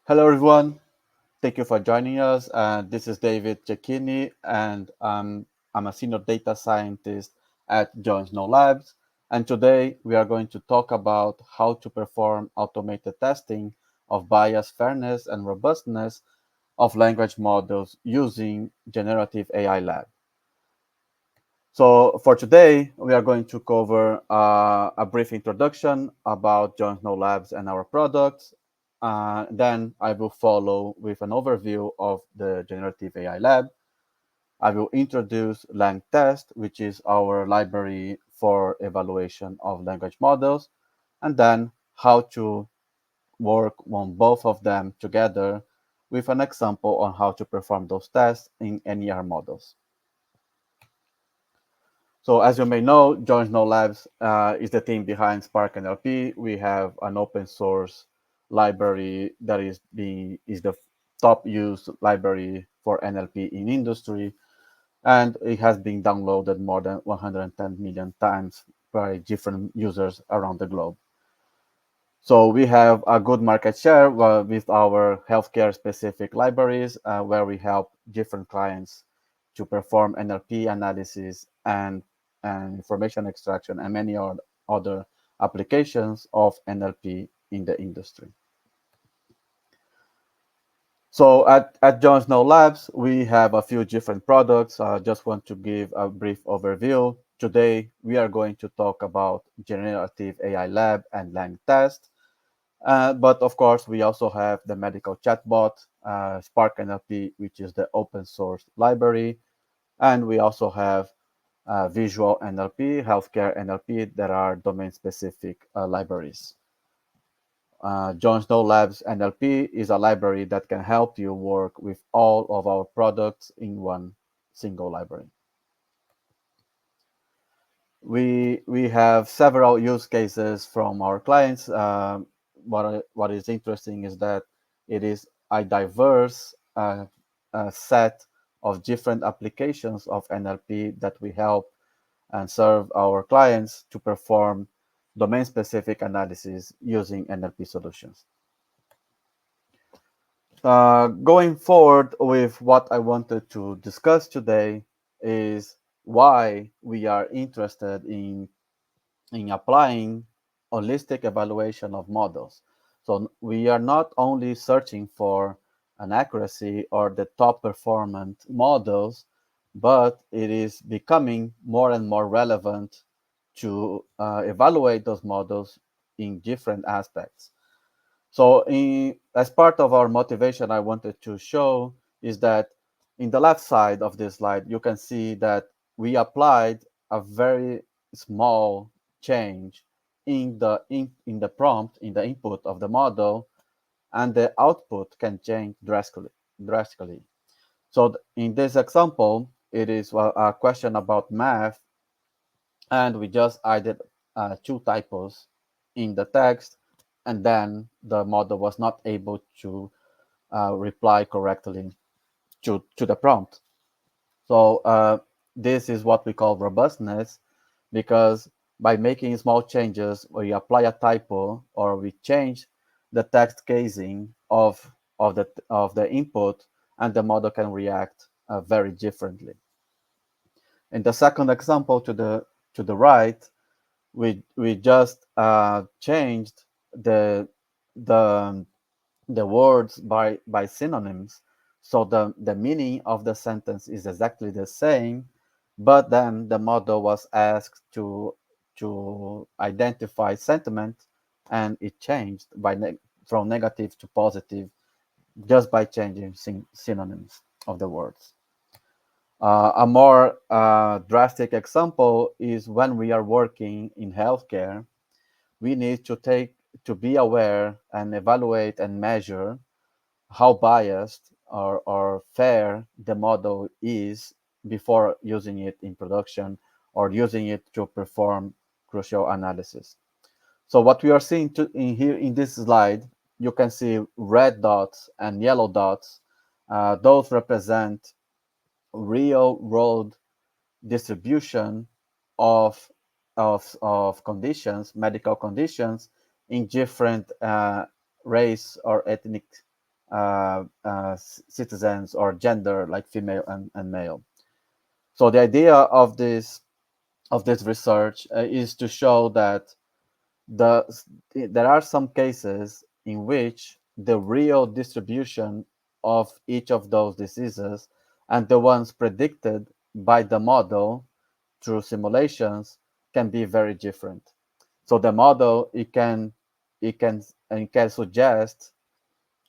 Hello, everyone. Thank you for joining us. This is David Cecchini, and I'm a senior data scientist at Jones No Labs. And today we are going to talk about how to perform automated testing of bias, fairness, and robustness of language models using Generative AI Lab. So for today, we are going to cover a brief introduction about Jones No Labs and our products. Then I will follow with an overview of the Generative AI Lab. I will introduce LangTest, which is our library for evaluation of language models, and then how to work on both of them together with an example on how to perform those tests in NER models. So as you may know, Jones No Labs is the team behind Spark NLP. We have an open source library that is the top used library for NLP in industry, and it has been downloaded more than 110 million times by different users around the globe. So we have a good market share with our healthcare specific libraries, where we help different clients to perform NLP analysis and information extraction and many other applications of NLP in the industry. So at Jones No Labs, we have a few different products. I just want to give a brief overview. Today, we are going to talk about Generative AI Lab and LangTest. But of course, we also have the medical chatbot, Spark NLP, which is the open source library. And we also have visual NLP, healthcare NLP, that are domain specific libraries. Jones No Labs NLP is a library that can help you work with all of our products in one single library. We have several use cases from our clients. What is interesting is that it is a diverse set of different applications of NLP that we help and serve our clients to perform domain-specific analysis using NLP solutions. Going forward with what I wanted to discuss today is why we are interested in applying holistic evaluation of models. So we are not only searching for an accuracy or the top performant models, but it is becoming more and more relevant to evaluate those models in different aspects. So as part of our motivation, I wanted to show is that in the left side of this slide, you can see that we applied a very small change in the prompt, in the input of the model, and the output can change drastically. So in this example, it is a question about math, and we just added two typos in the text, and then the model was not able to reply correctly to the prompt. So this is what we call robustness, because by making small changes, we apply a typo or we change the text casing of the input, and the model can react very differently. In the second example to the right, we just changed the the words by synonyms, so the meaning of the sentence is exactly the same, but then the model was asked to identify sentiment, and it changed from negative to positive just by changing synonyms of the words. A more drastic example is when we are working in healthcare, we need to be aware and evaluate and measure how biased or fair the model is before using it in production or using it to perform crucial analysis. So what we are seeing in here in this slide, you can see red dots and yellow dots. Those represent real world distribution of of conditions, medical conditions, in different race or ethnic citizens or gender like female and male. So the idea of this research is to show that the there are some cases in which the real distribution of each of those diseases and the ones predicted by the model through simulations can be very different. So the model it can suggest,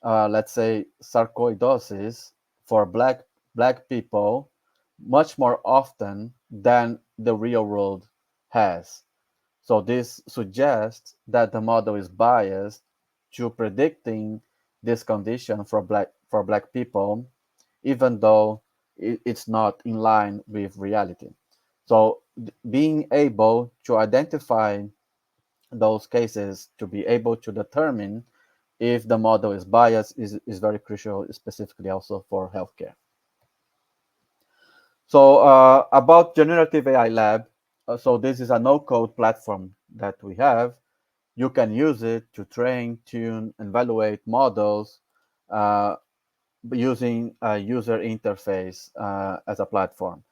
let's say, sarcoidosis for black people much more often than the real world has. So this suggests that the model is biased to predicting this condition for black people, even though it's not in line with reality. So being able to identify those cases, to be able to determine if the model is biased is very crucial, specifically also for healthcare. So about Generative AI Lab, so this is a no-code platform that we have. You can use it to train, tune, and evaluate models uh, using a user interface as a platform.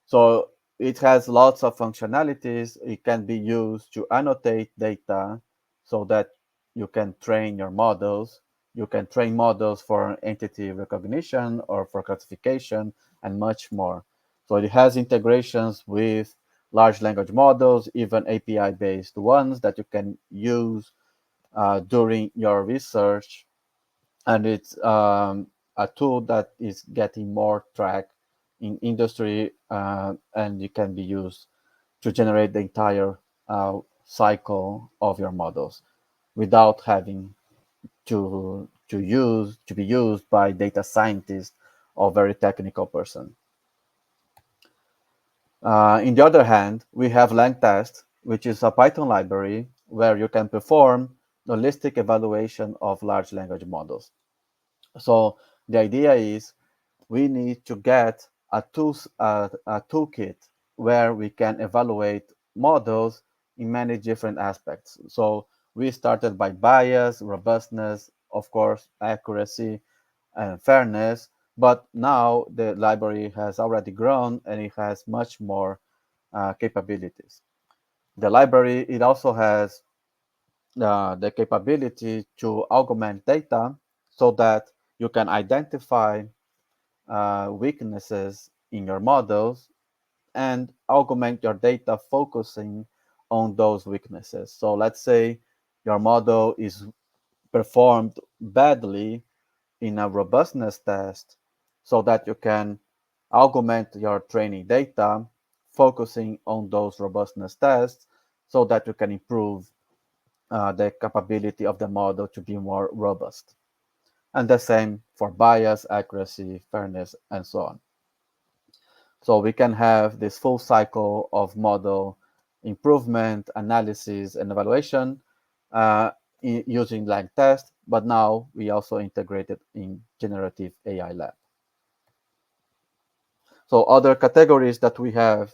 So it has lots of functionalities. It can be used to annotate data so that you can train your models. You can train models for entity recognition or for classification and much more. So it has integrations with large language models, even API-based ones that you can use during your research. And it's a tool that is getting more track in industry, and it can be used to generate the entire cycle of your models without having to be used by data scientists or very technical person. In the other hand, we have LangTest, which is a Python library where you can perform holistic evaluation of large language models. So the idea is we need to get a toolkit where we can evaluate models in many different aspects. So we started by bias, robustness, of course, accuracy, and fairness. But now the library has already grown and it has much more capabilities. The library, it also has the capability to augment data so that you can identify weaknesses in your models and augment your data focusing on those weaknesses. So let's say your model is performed badly in a robustness test so that you can augment your training data focusing on those robustness tests so that you can improve the capability of the model to be more robust. And the same for bias, accuracy, fairness, and so on. So we can have this full cycle of model improvement, analysis, and evaluation using lang test, but now we also integrate it in Generative AI Lab. So other categories that we have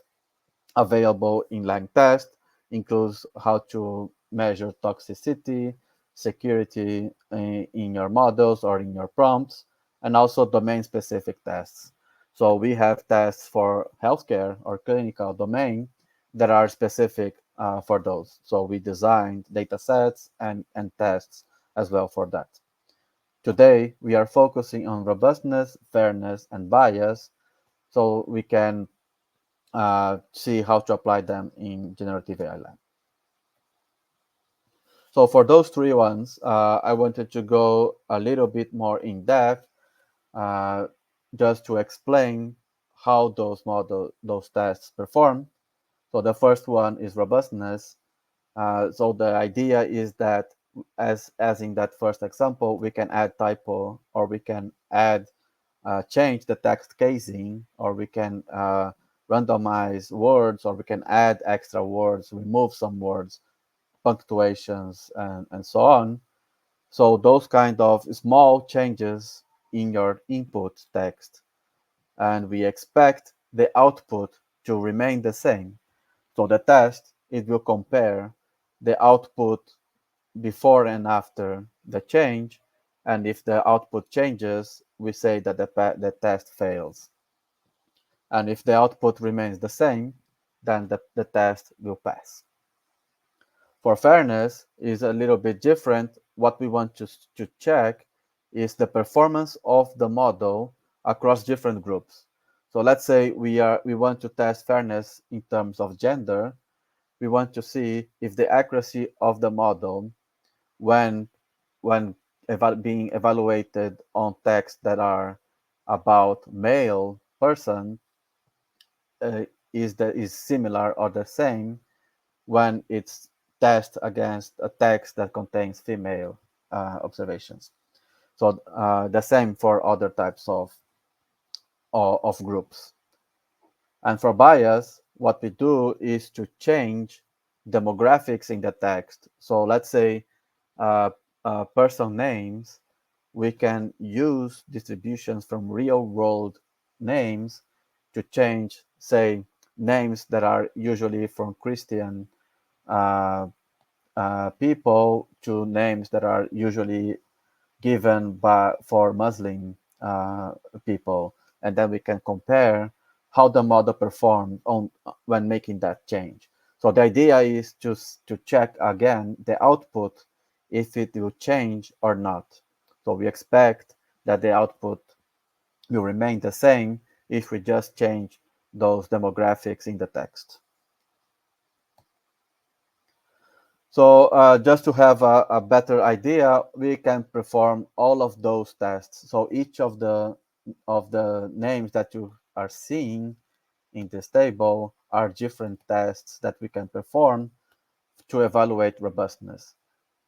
available in lang test includes how to measure toxicity, security in your models or in your prompts, and also domain-specific tests. So we have tests for healthcare or clinical domain that are specific for those. So we designed data sets and tests as well for that. Today, we are focusing on robustness, fairness, and bias so we can see how to apply them in Generative AI Lab. So for those three ones, I wanted to go a little bit more in depth uh, just to explain how those tests perform. So the first one is robustness. So the idea is that as in that first example, we can add typo or we can add change the text casing, or we can randomize words, or we can add extra words, remove some words, punctuations, and so on. So those kind of small changes in your input text, and we expect the output to remain the same. So the test, it will compare the output before and after the change And if the output changes, we say that the test fails. And if the output remains the same, then the test will pass. For fairness is a little bit different. What we want to check is the performance of the model across different groups. So let's say we want to test fairness in terms of gender. We want to see if the accuracy of the model when when being evaluated on texts that are about male person uh, is similar or the same when it's tested against a text that contains female observations. So the same for other types of groups. And for bias, what we do is to change demographics in the text. So let's say uh, person names, we can use distributions from real world names to change, say, names that are usually from Christian uh, people to names that are usually given by for Muslim people, and then we can compare how the model performed on when making that change. So the idea is to check again the output if it will change or not. So we expect that the output will remain the same if we just change those demographics in the text. So just to have a better idea, we can perform all of those tests. So each of the names that you are seeing in this table are different tests that we can perform to evaluate robustness.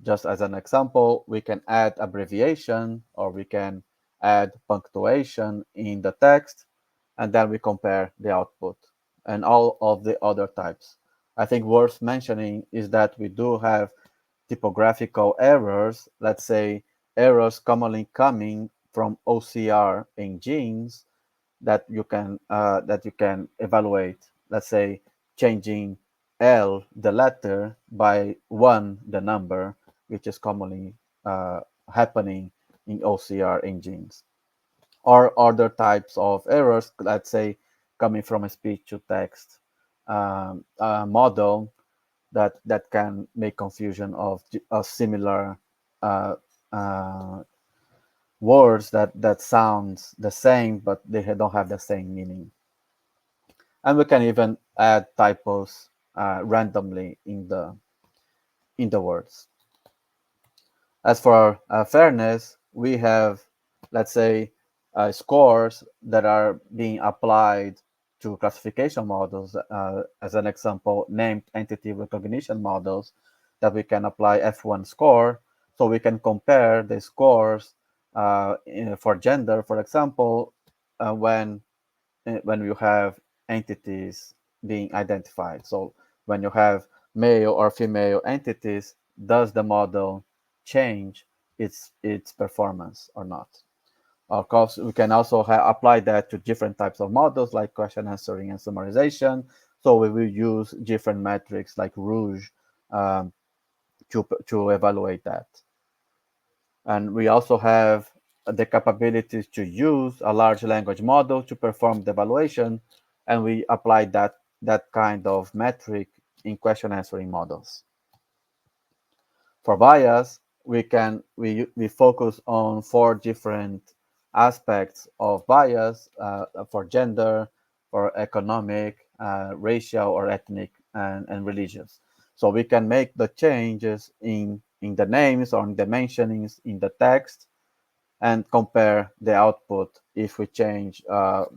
Just as an example, we can add abbreviation or we can add punctuation in the text, and then we compare the output and all of the other types. I think worth mentioning is that we do have typographical errors, let's say errors commonly coming from OCR engines that you can evaluate. Let's say changing L the letter by one the number, which is commonly uh, happening in OCR engines, or other types of errors. Let's say coming from a speech to text model that can make confusion of similar uh, uh, words that sounds the same but they don't have the same meaning. And we can even add typos randomly in the words. As for fairness, we have, let's say, scores that are being applied to classification models. As an example, named entity recognition models that we can apply F1 score. So we can compare the scores for gender, for example, when you have entities being identified. So when you have male or female entities, does the model change its performance or not? Of course, we can also apply that to different types of models like question answering and summarization. So we will use different metrics like Rouge um, to evaluate that. And we also have the capabilities to use a large language model to perform the evaluation, and we apply that kind of metric in question answering models. For bias, we focus on four different aspects of bias for gender, for economic, racial or ethnic, and religious. So we can make the changes in the names or in the mentionings in the text and compare the output if we change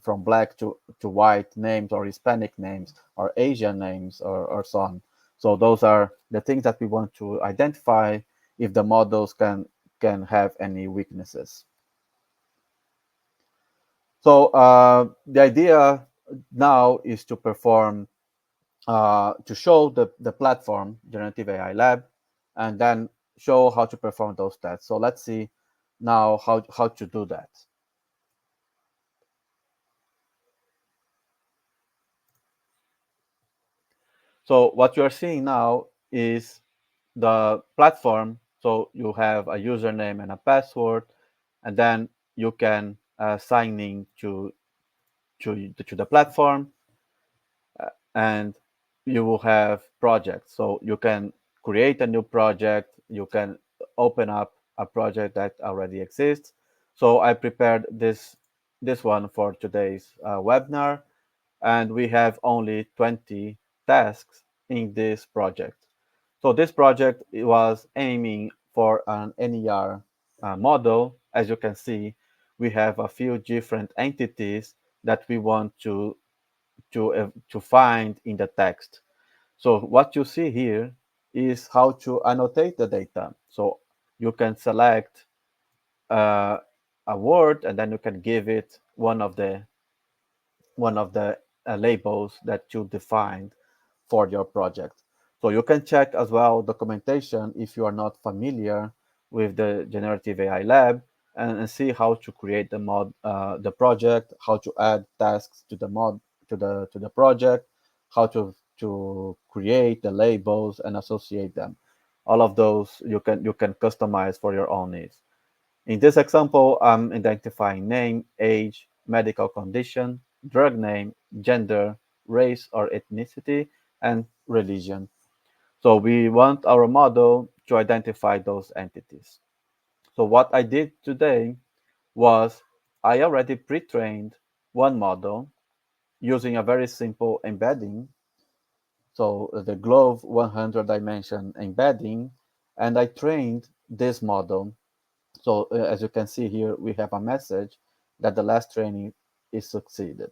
from black to white names or Hispanic names or Asian names or so on. So those are the things that we want to identify if the models can have any weaknesses. So the idea now is to perform to show the platform Generative AI Lab and then show how to perform those tests. So let's see now how to do that. So what you are seeing now is the platform So you have a username and a password, and then you can sign in to the platform, and you will have projects. So you can create a new project, you can open up a project that already exists. So I prepared this one for today's webinar, and we have only 20 tasks in this project. So this project was aiming for an NER model. As you can see, we have a few different entities that we want to find in the text. So what you see here is how to annotate the data. So you can select uh, a word, and then you can give it one of the labels that you defined for your project. So you can check as well documentation if you are not familiar with the Generative AI Lab, and see how to create the project, how to add tasks to the mod, to the project, how to create the labels and associate them. All of those you can customize for your own needs. In this example, I'm identifying name, age, medical condition, drug name, gender, race or ethnicity, and religion. So we want our model to identify those entities. So what I did today was I already pre-trained one model using a very simple embedding. So the Glove 100 dimension embedding, and I trained this model. So as you can see here, we have a message that the last training is succeeded.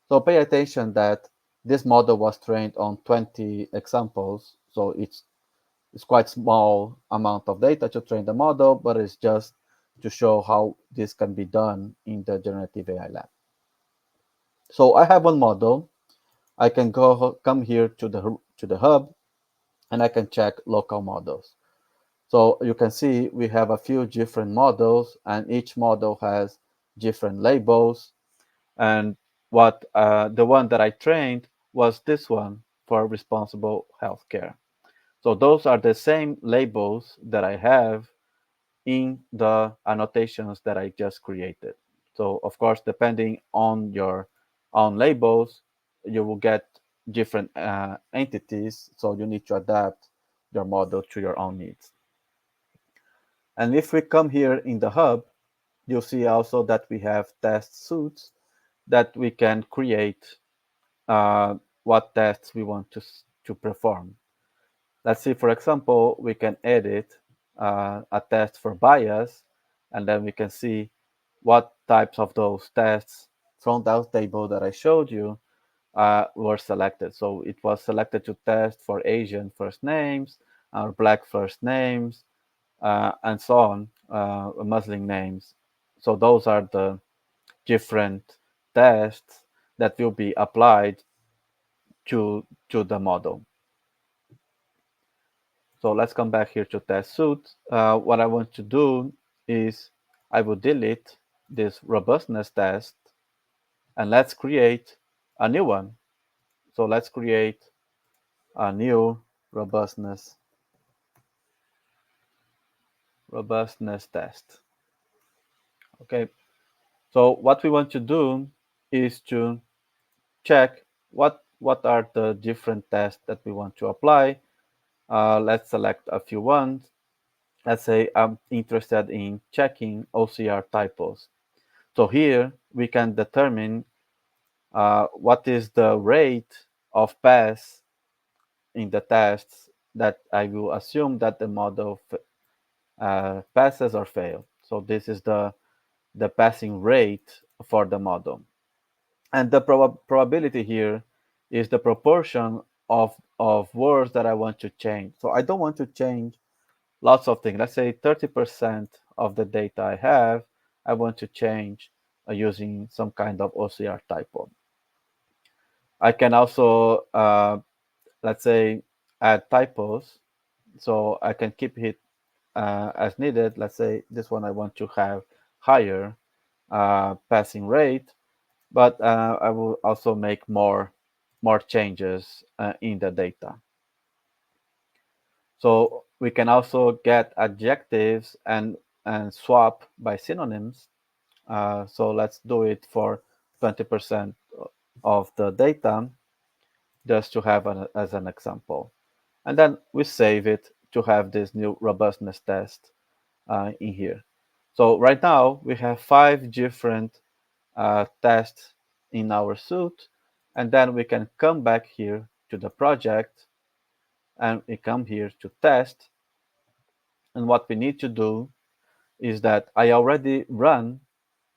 So pay attention that this model was trained on 20 examples. So it's quite small amount of data to train the model, but it's just to show how this can be done in the Generative AI Lab. So I have one model. I can come here to the hub, and I can check local models. So you can see we have a few different models, and each model has different labels. And what the one that I trained was this one for responsible healthcare. So those are the same labels that I have in the annotations that I just created. So of course, depending on your own labels, you will get different entities. So you need to adapt your model to your own needs. And if we come here in the hub, you'll see also that we have test suits that we can create what tests we want to perform. Let's see, for example, we can edit a test for bias, and then we can see what types of those tests from that table that I showed you were selected. So it was selected to test for Asian first names, or Black first names, and so on, Muslim names. So those are the different tests that will be applied to the model. So let's come back here to test suit. What I want to do is I will delete this robustness test, and let's create a new one. So let's create a new robustness robustness test. Okay. So what we want to do is to check what are the different tests that we want to apply. Let's select a few ones. Let's say I'm interested in checking OCR typos. So here we can determine what is the rate of pass in the tests that I will assume that the model passes or fails. So this is the passing rate for the model. And the probability here is the proportion of words that I want to change. So I don't want to change lots of things. Let's say 30% of the data I have, I want to change using some kind of OCR typo. I can also, let's say, add typos. So I can keep it as needed. Let's say this one I want to have higher passing rate, but I will also make more changes in the data. So we can also get adjectives and swap by synonyms. So let's do it for 20% of the data, just to have as an example. And then we save it to have this new robustness test in here. So right now we have 5 different tests in our suite, and then we can come back here to the project and we come here to test. And what we need to do is that I already run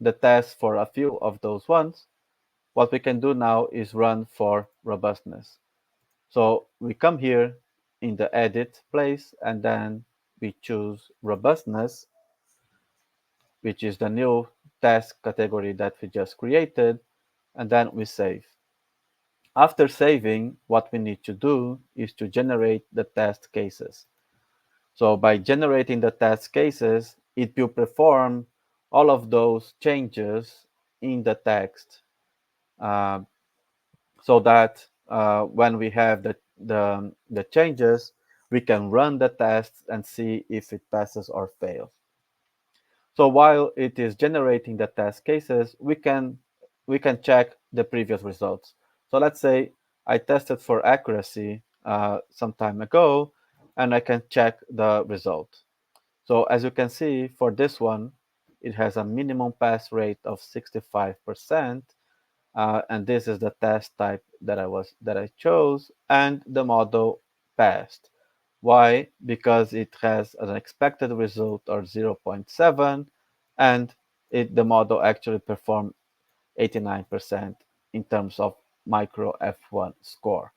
the test for a few of those ones. What we can do now is run for robustness. So we come here in the edit place and then we choose robustness, which is the new task category that we just created, and then we save. After saving, what we need to do is to generate the test cases. So by generating the test cases, it will perform all of those changes in the text, uh, so that when we have the changes, we can run the tests and see if it passes or fails. So while it is generating the test cases, we can check the previous results. So let's say I tested for accuracy some time ago, and I can check the result. So as you can see, for this one, it has a minimum pass rate of 65%, and this is the test type that I chose, and the model passed. Why? Because it has an expected result of 0.7, and the model actually performed 89% in terms of micro F1 score.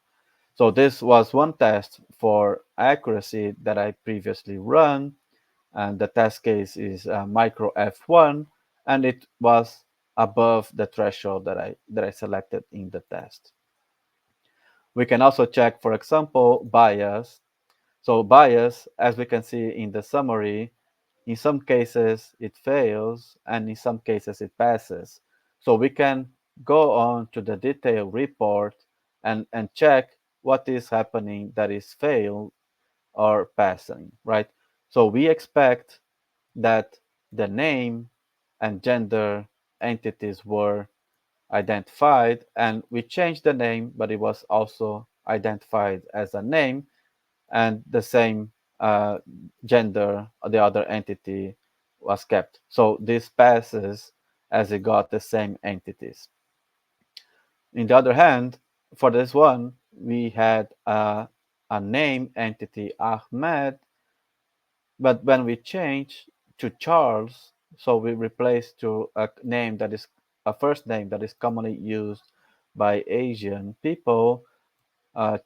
So this was one test for accuracy that I previously run, and the test case is micro F1, and it was above the threshold that I selected in the test. We can also check, for example, bias. So bias, as we can see in the summary, in some cases it fails, and in some cases it passes. So we can go on to the detailed report and check what is happening that is fail or passing, right? So we expect that the name and gender entities were identified, and we changed the name, but it was also identified as a name, and the same uh, gender of the other entity was kept. So this passes as it got the same entities. In the other hand, for this one, we had a name entity Ahmed, but when we change to Charles, so we replace to a name that is a first name that is commonly used by Asian people,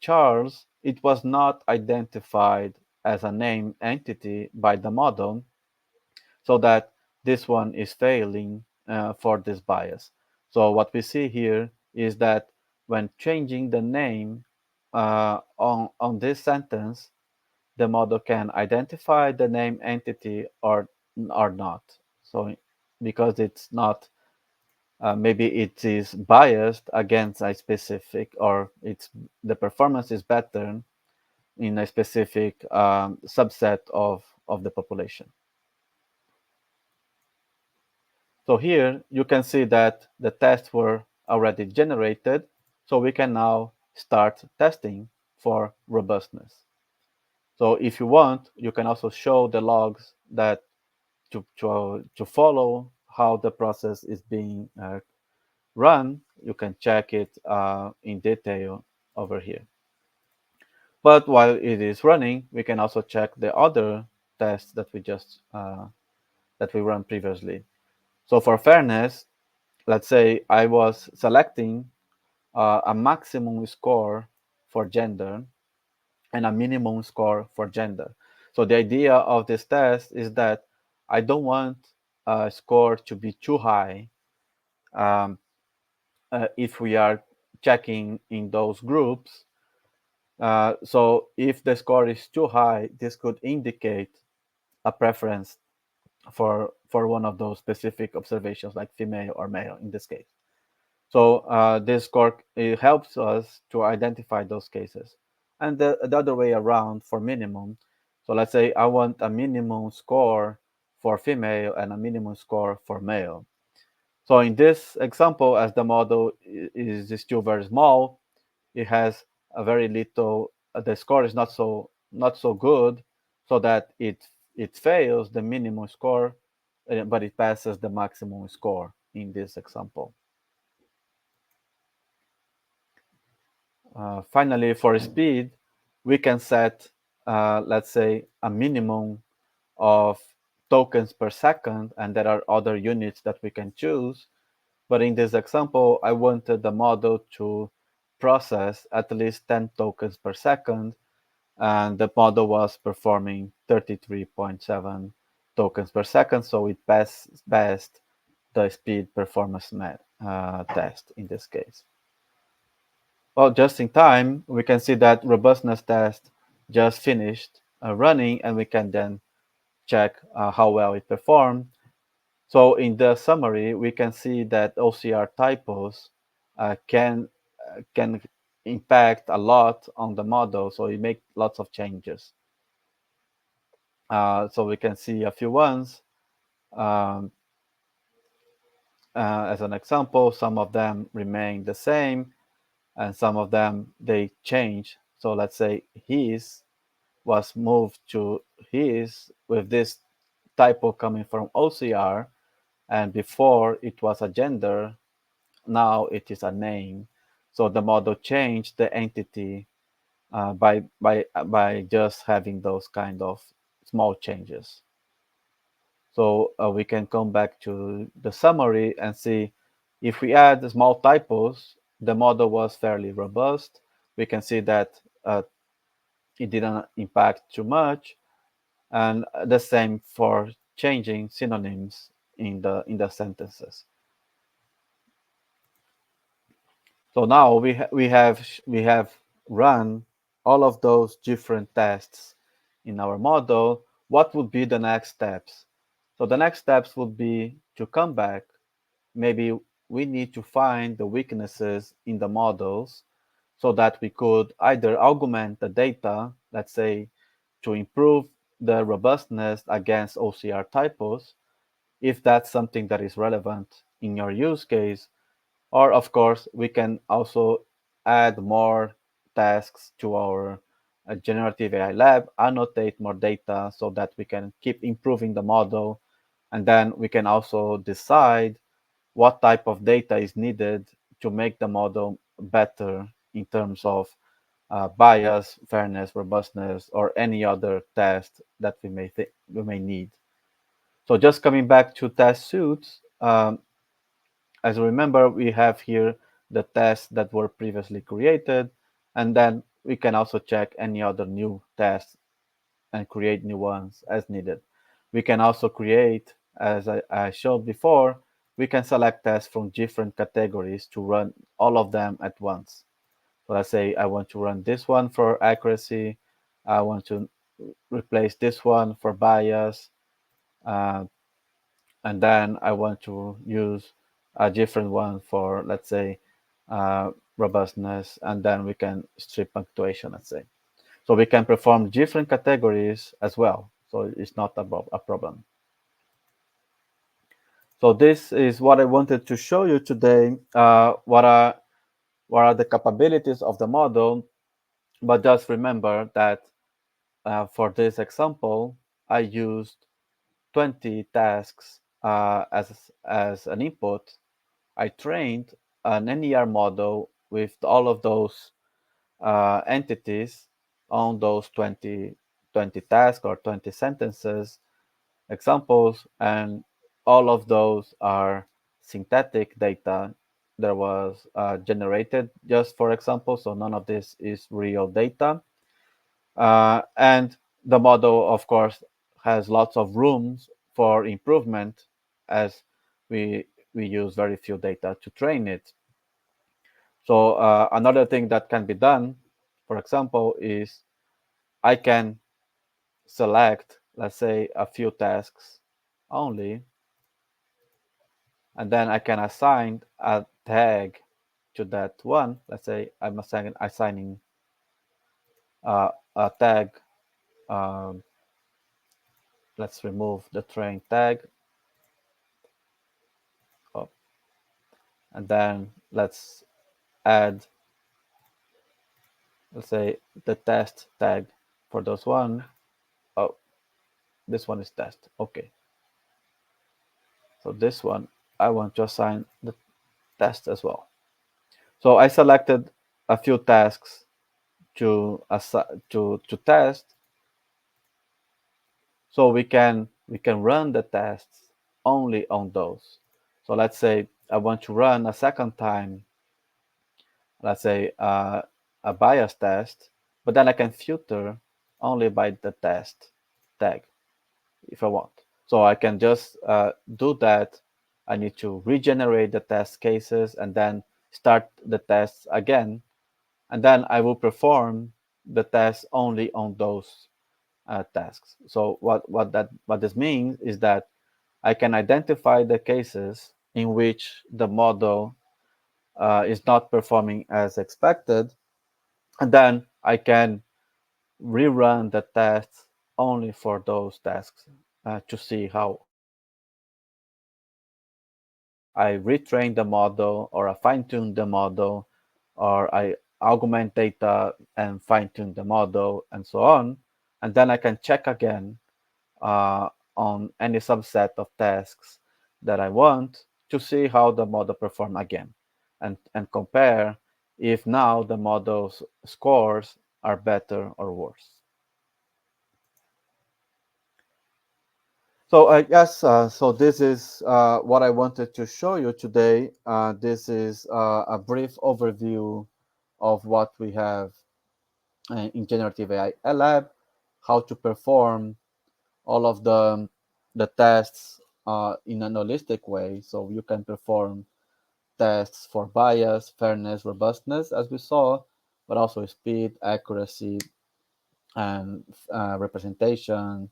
Charles, it was not identified as a name entity by the model, so that this one is failing for this bias. So what we see here is that when changing the name on this sentence, the model can identify the name entity or not. So because it's not, maybe it is biased against a specific, or it's the performance is better in a specific subset of the population. So here you can see that the tests were already generated, so we can now start testing for robustness. So if you want, you can also show the logs that to follow how the process is being run. You can check it in detail over here. But while it is running, we can also check the other tests that we run previously. So for fairness, let's say I was selecting a maximum score for gender and a minimum score for gender. So the idea of this test is that I don't want a score to be too high um, if we are checking in those groups. So if the score is too high, this could indicate a preference for one of those specific observations, like female or male in this case. So this score, it helps us to identify those cases. And the other way around for minimum, So let's say I want a minimum score for female and a minimum score for male. So in this example, as the model is still very small, it has a very little. The score is not so good, so that it fails the minimum score, but it passes the maximum score in this example. Finally, for speed, we can set, let's say, a minimum of tokens per second, and there are other units that we can choose. But in this example, I wanted the model to process at least 10 tokens per second, and the model was performing 33.7 tokens per second, so it passed the speed performance test in this case. Well, just in time, we can see that robustness test just finished running, and we can then check how well it performed. So in the summary, we can see that OCR typos can impact a lot on the model. So it makes lots of changes. So we can see a few ones. Um, as an example, some of them remain the same, and some of them they change. So let's say his was moved to his with this typo coming from OCR, and before it was a gender, now it is a name. So the model changed the entity by just having those kind of small changes. So we can come back to the summary and see if we add small typos, the model was fairly robust. We can see that it didn't impact too much, and the same for changing synonyms in the sentences. So now we have run all of those different tests in our model. What would be the next steps? So the next steps would be to come back. Maybe we need to find the weaknesses in the models so that we could either augment the data, let's say, to improve the robustness against OCR typos, if that's something that is relevant in your use case, or of course, we can also add more tasks to our generative AI lab, annotate more data so that we can keep improving the model. And then we can also decide what type of data is needed to make the model better in terms of bias, fairness, robustness, or any other test that we may need. So just coming back to test suits, as you remember, we have here the tests that were previously created, and then we can also check any other new tests and create new ones as needed. We can also create, as I showed before, we can select tests from different categories to run all of them at once. So let's say I want to run this one for accuracy. I want to replace this one for bias. Uh, and then I want to use a different one for, let's say, robustness, and then we can strip punctuation, let's say. So we can perform different categories as well. So it's not a problem. So this is what I wanted to show you today. What are the capabilities of the model? But just remember that for this example, I used 20 tasks as an input. I trained an NER model with all of those entities on those 20 tasks or 20 sentences examples, and all of those are synthetic data that was generated just for example, so none of this is real data. And the model, of course, has lots of rooms for improvement as we use very few data to train it. So another thing that can be done, for example, is I can select, let's say, a few tasks only, and then I can assign a tag to that one. Let's say I'm assigning a tag let's remove the train tag. Oh, and then let's add, let's say, the test tag for those one. Oh, this one is test. Okay. So this one, I want to assign the test as well. So I selected a few tasks to test, so we can run the tests only on those. So let's say I want to run a second time, let's say a bias test, but then I can filter only by the test tag if I want. So I can just do that. I need to regenerate the test cases and then start the tests again, and then I will perform the test only on those tasks. So what this means is that I can identify the cases in which the model is not performing as expected, and then I can rerun the tests only for those tasks to see how I retrain the model, or I fine tune the model, or I augment data and fine tune the model, and so on. And then I can check again uh, on any subset of tasks that I want to see how the model perform again, and compare if now the model's scores are better or worse. So yes, so this is what I wanted to show you today. This is a brief overview of what we have in Generative AI Lab, how to perform all of the tests in an holistic way. So you can perform tests for bias, fairness, robustness, as we saw, but also speed, accuracy, and representation,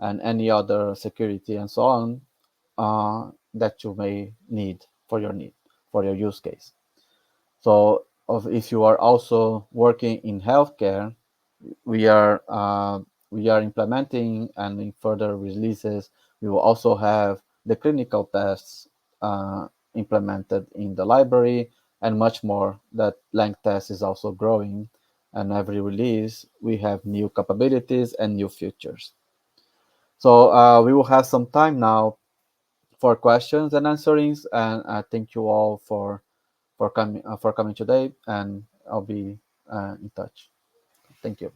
and any other security and so on that you may need for your use case. So if you are also working in healthcare, we are uh, we are implementing, and in further releases we will also have the clinical tests implemented in the library, and much more. That length test is also growing, and every release we have new capabilities and new features. So we will have some time now for questions and answerings, and I thank you all for coming today, and I'll be in touch. Thank you.